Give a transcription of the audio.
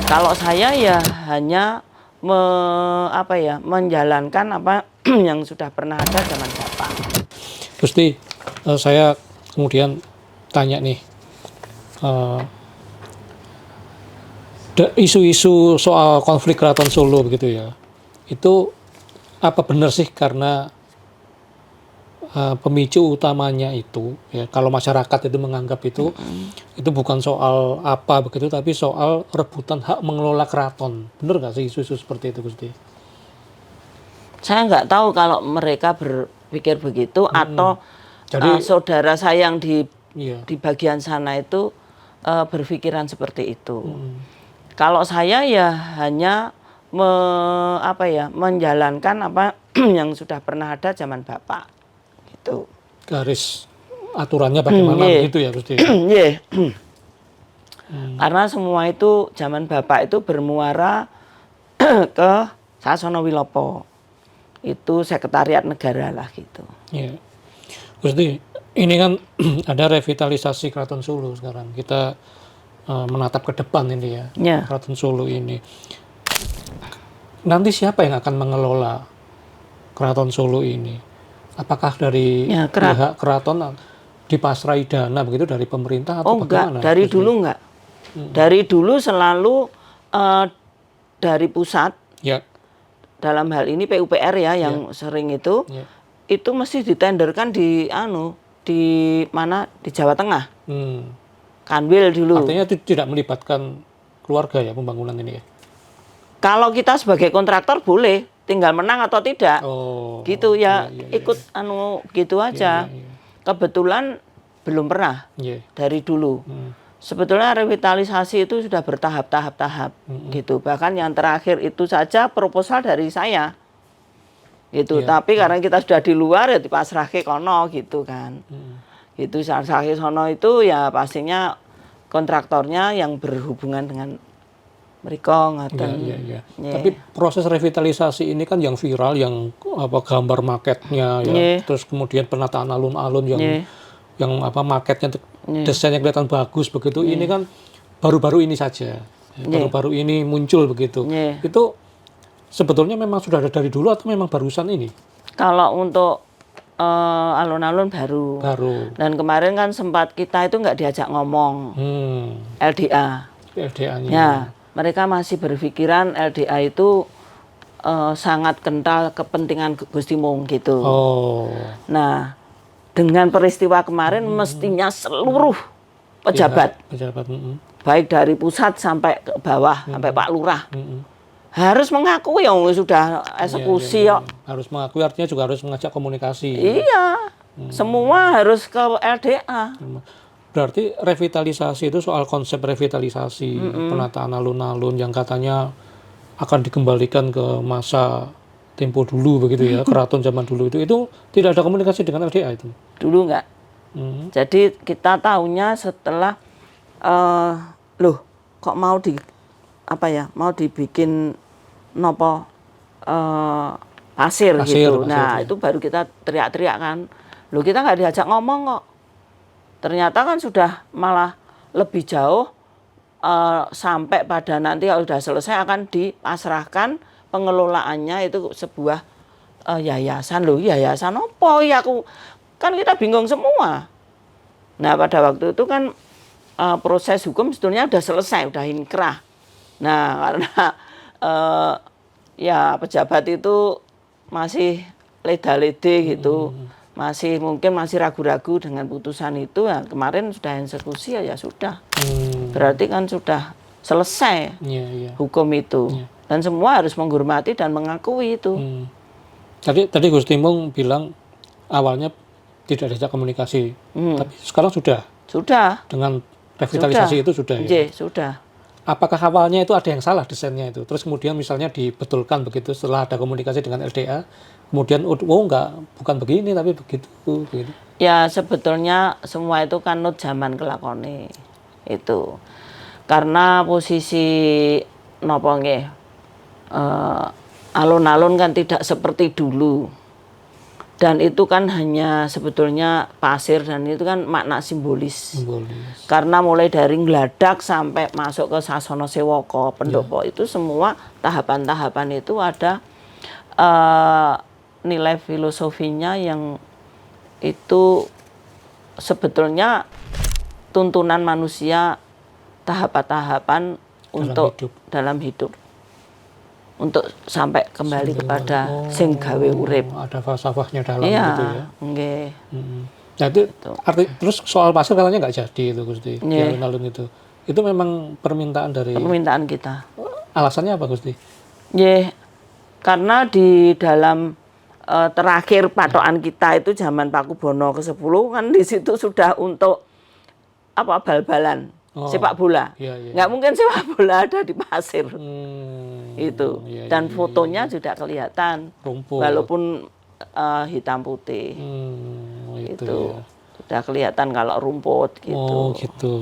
Kalau saya ya hanya menjalankan apa yang sudah pernah ada zaman Bapak. Gusti, saya kemudian tanya nih, isu-isu soal konflik Keraton Solo begitu ya, itu apa benar sih karena pemicu utamanya itu ya, kalau masyarakat itu menganggap itu bukan soal apa begitu, tapi soal rebutan hak mengelola keraton. Benar nggak sih isu-isu seperti itu, Gusti? Saya nggak tahu kalau mereka berpikir begitu atau Jadi saudara saya yang iya. di bagian sana itu berpikiran seperti itu. Kalau saya ya hanya menjalankan apa yang sudah pernah ada zaman Bapak. Gitu. Garis aturannya bagaimana begitu ya, Gusti? Yeah. Karena semua itu zaman Bapak itu bermuara ke Sasono Wilopo. Itu sekretariat negara lah gitu. Iya. Gusti, ini kan ada revitalisasi Keraton Solo sekarang. Kita menatap ke depan ini ya, Keraton Solo ini. Nanti siapa yang akan mengelola Keraton Solo ini? Apakah dari pihak keraton dipasrai dana begitu dari pemerintah atau bagaimana? Enggak, dari dulu enggak. Dari dulu selalu dari pusat. Ya. Dalam hal ini PUPR ya yang sering itu mesti ditenderkan di mana di Jawa Tengah. Kanwil dulu. Artinya itu tidak melibatkan keluarga ya pembangunan ini ya? Kalau kita sebagai kontraktor boleh, tinggal menang atau tidak. Gitu ya, ikut gitu aja. Kebetulan belum pernah dari dulu. Sebetulnya revitalisasi itu sudah bertahap gitu. Bahkan yang terakhir itu saja proposal dari saya. Gitu. Tapi karena kita sudah di luar ya dipasrahke kono gitu kan. Gitu pasrahke sono itu ya pastinya kontraktornya yang berhubungan dengan mereka ngaten. Tapi proses revitalisasi ini kan yang viral, yang gambar maketnya ya, terus kemudian penataan alun-alun yang maketnya desainnya kelihatan bagus begitu. Ini kan baru-baru ini saja, baru-baru ini muncul begitu. Itu sebetulnya memang sudah ada dari dulu atau memang barusan ini? Kalau untuk alun-alun baru. Dan kemarin kan sempat kita itu nggak diajak ngomong LDA. LDA-nya. Ya. Mereka masih berpikiran LDA itu sangat kental kepentingan Gusti Mung gitu. Nah, dengan peristiwa kemarin mestinya seluruh pejabat, baik dari pusat sampai ke bawah, sampai Pak Lurah, harus mengakui yang sudah eksekusi. Harus mengakui artinya juga harus mengajak komunikasi. Iya, semua harus ke LDA. Berarti revitalisasi itu soal konsep revitalisasi, penataan alun-alun yang katanya akan dikembalikan ke masa tempo dulu begitu ya, keraton zaman dulu itu tidak ada komunikasi dengan LDA itu? Dulu enggak. Jadi kita tahunya setelah kok mau dibikin pasir gitu. Nah, itu baru kita teriak-teriak kan. Kita nggak diajak ngomong kok. Ternyata kan sudah malah lebih jauh sampai pada nanti kalau sudah selesai akan dipasrahkan pengelolaannya itu sebuah yayasan. Yayasan apa ya, kan kita bingung semua. Nah, pada waktu itu kan proses hukum sebetulnya sudah selesai, sudah inkrah. Nah, karena ya pejabat itu masih leda-lede gitu. Mungkin masih ragu-ragu dengan putusan itu. Ya, kemarin sudah eksekusi ya sudah. Berarti kan sudah selesai hukum itu. Dan semua harus menghormati dan mengakui itu. Tadi Gusti Mung bilang awalnya tidak ada komunikasi, tapi sekarang sudah. Sudah. Dengan revitalisasi itu sudah ya. Sudah. Apakah awalnya itu ada yang salah desainnya itu? Terus kemudian misalnya dibetulkan begitu setelah ada komunikasi dengan LDA, kemudian bukan begini tapi begitu. Ya sebetulnya semua itu kan zaman kelakone itu. Karena posisi alun-alun kan tidak seperti dulu. Dan itu kan hanya sebetulnya pasir dan itu kan makna simbolis. Karena mulai dari Ngladak sampai masuk ke Sasono Sewaka, Pendopo itu semua tahapan-tahapan itu ada nilai filosofinya yang itu sebetulnya tuntunan manusia tahapan-tahapan untuk dalam hidup. Untuk sampai kembali kepada sing gawe urip. Ada falsafahnya dalam gitu ya. Nggih. Nah itu arti terus soal pasir katanya nggak jadi itu Gusti. Di alun-alun itu. Itu memang permintaan kita. Alasannya apa Gusti? Nggih. Karena di dalam terakhir patokan kita itu zaman Pakubono ke-10 kan di situ sudah untuk bal-balan. Sepak bola. Nggak mungkin sepak bola ada di pasir. Itu. Dan fotonya juga kelihatan. Rumput. Walaupun hitam putih. Itu. Sudah kelihatan kalau rumput gitu. Gitu.